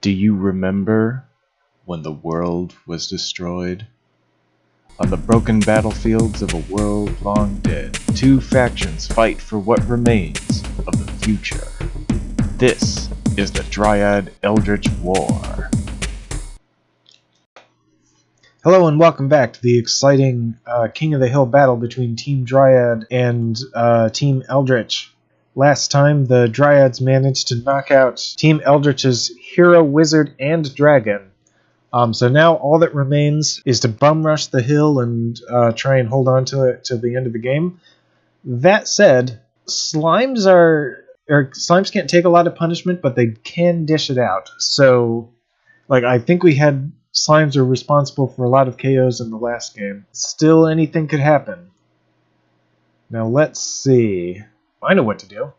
Do you remember when the world was destroyed? On the broken battlefields of a world long dead, two factions fight for what remains of the future. This is the Dryad-Eldritch War. Hello and welcome back to the exciting King of the Hill battle between Team Dryad and Team Eldritch. Last time, the Dryads managed to knock out Team Eldritch's hero, wizard, and dragon. So now all that remains is to bum rush the hill and try and hold on to it till the end of the game. That said, slimes can't take a lot of punishment, but they can dish it out. So, I think we had slimes are responsible for a lot of KOs in the last game. Still, anything could happen. Now let's see. I know what to do.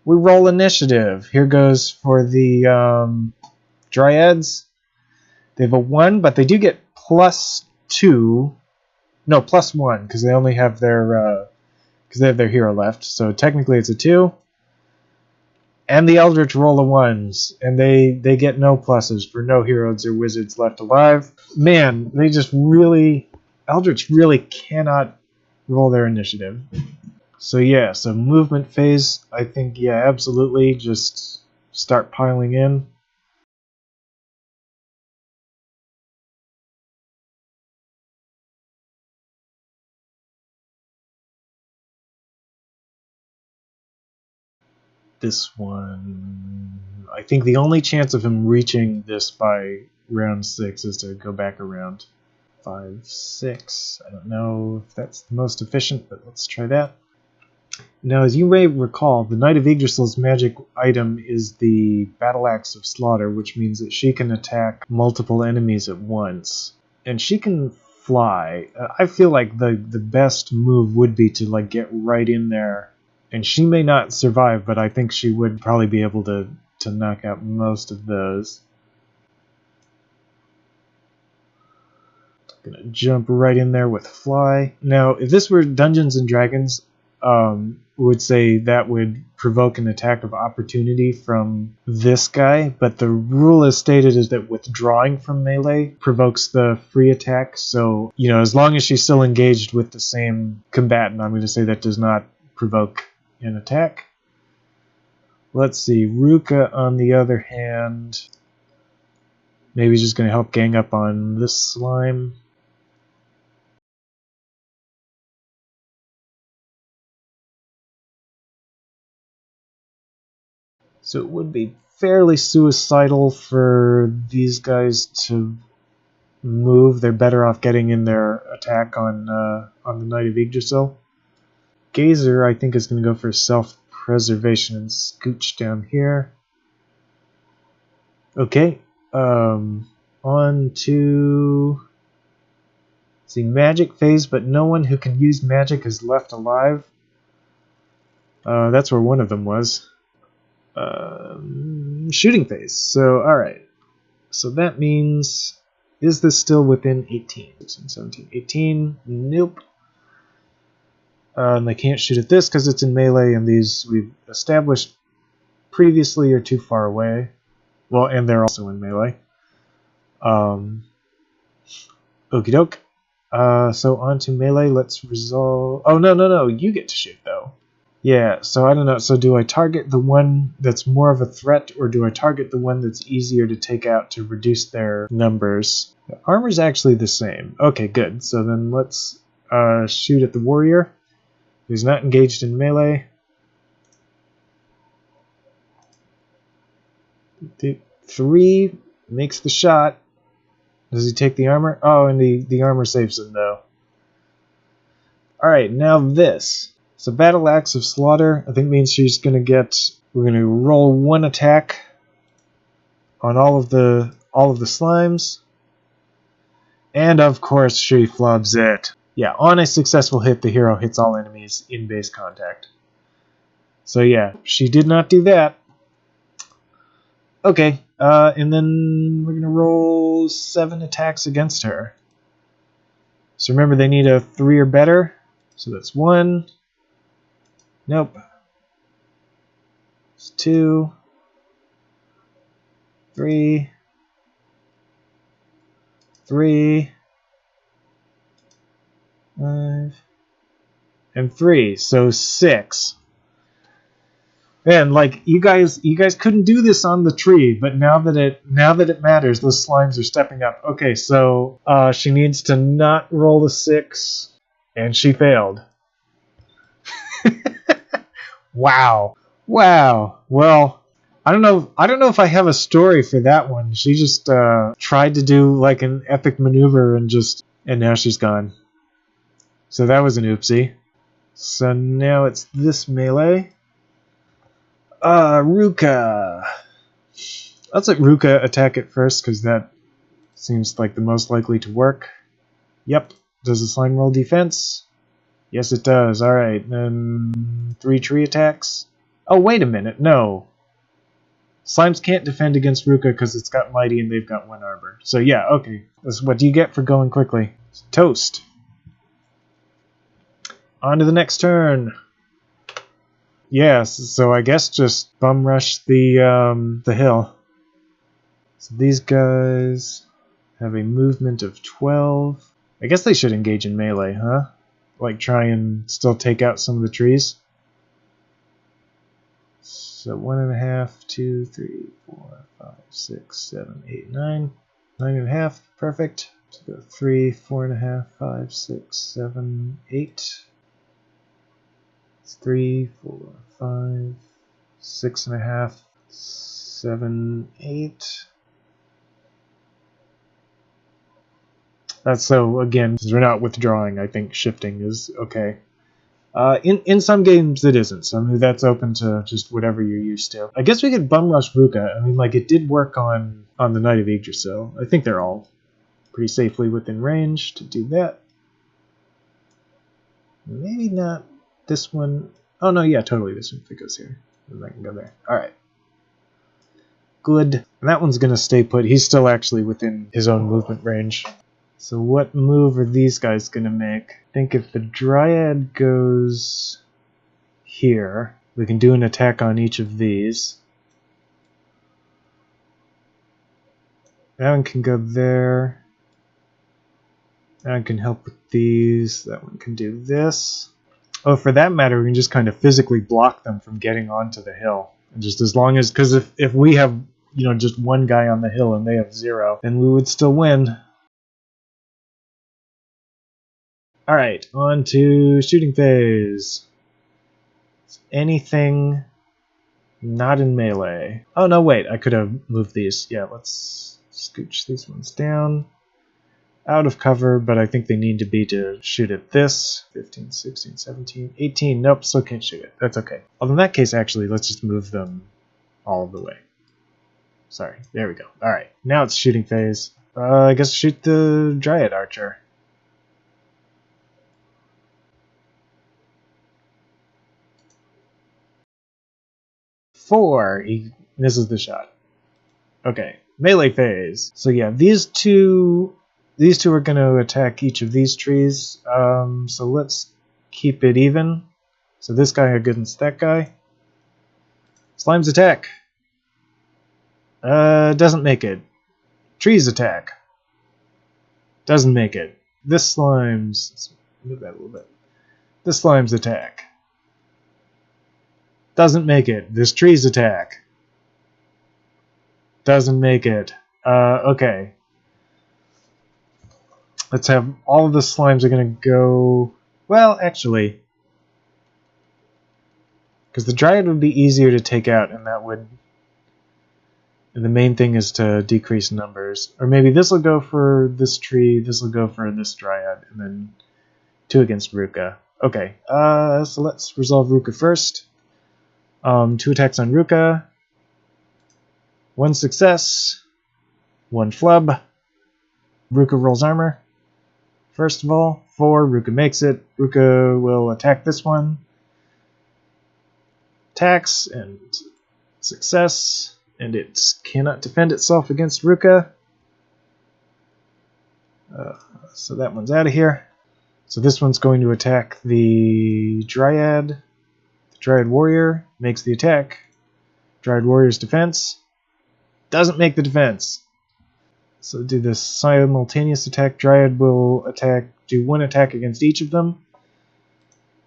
We roll initiative. Here goes for the Dryads. They have a 1, but they do get +2. No, +1, because they only have their hero left. So technically it's a 2. And the Eldritch roll of 1s, and they get no pluses for no heroes or wizards left alive. Man, Eldritch really cannot roll their initiative. So yeah, so movement phase, I think, yeah, absolutely, just start piling in. This one, I think the only chance of him reaching this by round 6 is to go back around 5, 6. I don't know if that's the most efficient, but let's try that. Now, as you may recall, the Knight of Yggdrasil's magic item is the Battle Axe of Slaughter, which means that she can attack multiple enemies at once. And she can fly. I feel like the best move would be to get right in there. And she may not survive, but I think she would probably be able to knock out most of those. Gonna jump right in there with fly. Now, if this were Dungeons and Dragons, would say that would provoke an attack of opportunity from this guy, but the rule as stated is that withdrawing from melee provokes the free attack. So, as long as she's still engaged with the same combatant, I'm going to say that does not provoke an attack. Let's see, Ruka, on the other hand, maybe just going to help gang up on this slime. So it would be fairly suicidal for these guys to move. They're better off getting in their attack on the Knight of Yggdrasil. Gazer, I think, is going to go for self-preservation and scooch down here. Okay. On to... see, magic phase, but no one who can use magic is left alive. That's where one of them was. Shooting phase. So, alright. So that means, is this still within 18? 16, 17, 18. Nope. And they can't shoot at this because it's in melee, and these we've established previously are too far away. Well, and they're also in melee. Okie doke. So on to melee. Let's resolve. Oh, no. You get to shoot, though. Yeah, so I don't know. So do I target the one that's more of a threat, or do I target the one that's easier to take out to reduce their numbers? The armor's actually the same. Okay, good. So then let's shoot at the warrior, who's not engaged in melee. 3 makes the shot. Does he take the armor? Oh, and the armor saves him, though. Alright, now this. So Battle Axe of Slaughter, I think, means she's going to get... we're going to roll 1 attack on all of the slimes. And, of course, she flubs it. Yeah, on a successful hit, the hero hits all enemies in base contact. So yeah, she did not do that. Okay, and then we're going to roll 7 attacks against her. So remember, they need a 3 or better. So that's 1. Nope. It's 2. 3, 3, 5, and 3. So 6. Man, like you guys couldn't do this on the tree, but now that it matters, those slimes are stepping up. Okay, so she needs to not roll a 6, and she failed. Wow. Well, I don't know if I have a story for that one. She just tried to do like an epic maneuver and now she's gone. So that was an oopsie. So now it's this melee. Ruka. Let's let Ruka attack it first, because that seems like the most likely to work. Yep. Does the slime roll defense? Yes, it does. Alright, then 3 tree attacks. Oh, wait a minute. No. Slimes can't defend against Ruka because it's got Mighty and they've got 1 armor. So yeah, okay. What do you get for going quickly? Toast. On to the next turn. Yes, so I guess just bum rush the hill. So these guys have a movement of 12. I guess they should engage in melee, huh? Like try and still take out some of the trees. So 1.5, 2, 3, 4, 5, 6, 7, 8, 9. 9.5, perfect. So go 3, 4.5, 5, 6, 7, 8. 3, 4, 5, 6.5, 7, 8. That's so, again, because we're not withdrawing, I think shifting is okay. In some games it isn't, so that's open to just whatever you're used to. I guess we could bum rush Ruka. I mean, like, it did work on the Knight of Yggdrasil. I think they're all pretty safely within range to do that. Maybe not this one. Oh, no, yeah, totally this one if it goes here. Then I can go there. Alright. Good. And that one's going to stay put. He's still actually within his own movement range. So what move are these guys going to make? I think if the Dryad goes here, we can do an attack on each of these. That one can go there. That one can help with these. That one can do this. Oh, for that matter, we can just kind of physically block them from getting onto the hill. And just as long as, because if we have, just one guy on the hill and they have 0, then we would still win. Alright, on to shooting phase. Anything not in melee. Oh, no, wait, I could have moved these. Yeah, let's scooch these ones down. Out of cover, but I think they need to be to shoot at this. 15, 16, 17, 18. Nope, still can't shoot it. That's okay. Well, in that case, actually, let's just move them all of the way. Sorry, there we go. Alright, now it's shooting phase. I guess shoot the Dryad Archer. 4. He misses the shot. Okay, melee phase. So yeah, these two are going to attack each of these trees. So let's keep it even. So this guy against that guy. Slimes attack. Doesn't make it. Trees attack. Doesn't make it. This slimes. Let's move that a little bit. This slimes attack. Doesn't make it. This trees attack. Doesn't make it. Okay. Let's have all of the slimes are going to go... Well, actually... Because the Dryad would be easier to take out, and that would... And the main thing is to decrease numbers. Or maybe this will go for this tree, this will go for this Dryad, and then 2 against Ruka. Okay, so let's resolve Ruka first. 2 attacks on Ruka. 1 success. 1 flub. Ruka rolls armor. First of all, 4. Ruka makes it. Ruka will attack this one. Attacks and success. And it cannot defend itself against Ruka. So that one's out of here. So this one's going to attack the Dryad. The Dryad Warrior makes the attack. Dryad Warrior's defense Doesn't make the defense. So do this simultaneous attack. Dryad will do one attack against each of them.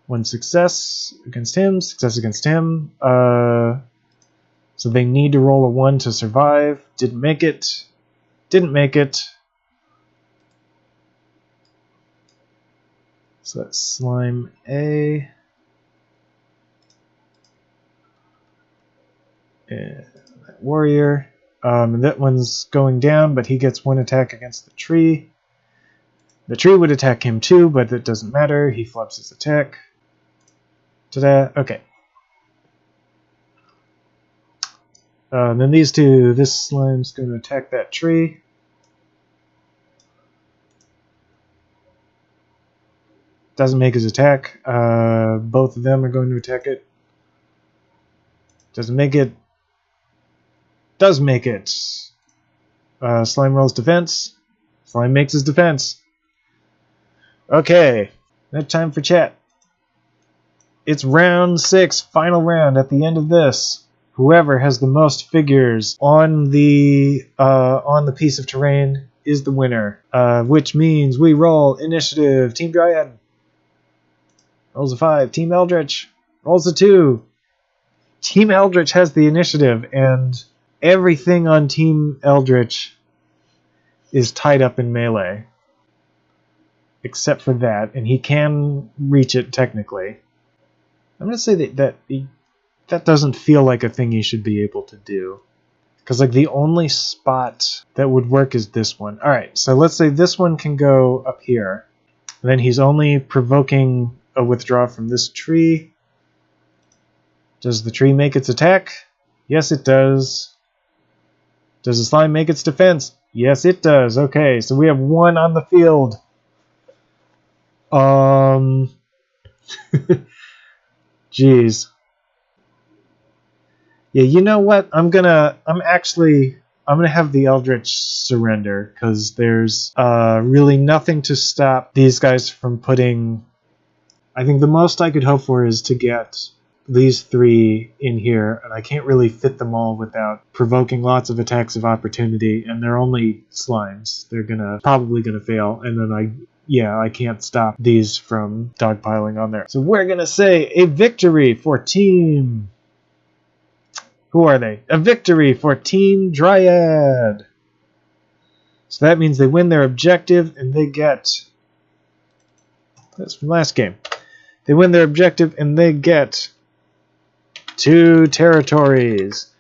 One success against him, success against him. So they need to roll a 1 to survive. Didn't make it. Didn't make it. So that's slime A. And that warrior. And that one's going down, but he gets one attack against the tree. The tree would attack him too, but it doesn't matter. He flops his attack. Ta-da. Okay. Then these two, this slime's going to attack that tree. Doesn't make his attack. Both of them are going to attack it. Doesn't make it. Does make it. Slime rolls defense. Slime makes his defense. Okay. Now time for chat. It's round 6, final round. At the end of this, whoever has the most figures on the piece of terrain is the winner. Which means we roll initiative. Team Dryad rolls a 5. Team Eldritch rolls a 2. Team Eldritch has the initiative, and everything on Team Eldritch is tied up in melee. Except for that, and he can reach it technically. I'm going to say that doesn't feel like a thing he should be able to do. Because like the only spot that would work is this one. Alright, so let's say this one can go up here. And then he's only provoking a withdraw from this tree. Does the tree make its attack? Yes, it does. Does the slime make its defense? Yes, it does. Okay, so we have 1 on the field. Jeez. Yeah, you know what? I'm gonna have the Eldritch surrender, because there's really nothing to stop these guys from putting. I think the most I could hope for is to get these 3 in here, and I can't really fit them all without provoking lots of attacks of opportunity, and they're only slimes. They're probably gonna fail, and then I can't stop these from dogpiling on there. So we're gonna say a victory for Team. Who are they? A victory for Team Dryad. So that means they win their objective, and they get. That's from last game. They win their objective, and they get 2 territories.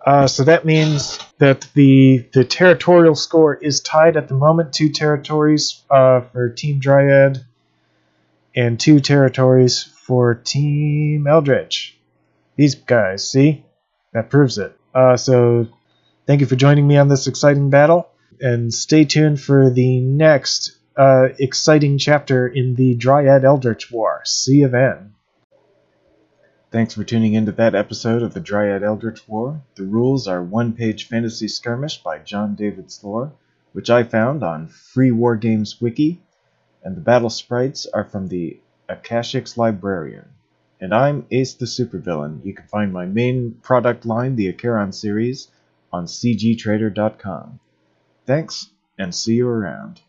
So that means that the territorial score is tied at the moment. 2 territories for Team Dryad and 2 territories for Team Eldritch. These guys, see? That proves it. So thank you for joining me on this exciting battle, and stay tuned for the next exciting chapter in the Dryad-Eldritch War. See you then. Thanks for tuning into that episode of the Dryad-Eldritch War. The rules are One Page Fantasy Skirmish by John David Slore, which I found on Free Wargames Wiki, and the battle sprites are from the Akashic's Librarian. And I'm Ace the Supervillain. You can find my main product line, the Acheron series, on cgtrader.com. Thanks, and see you around.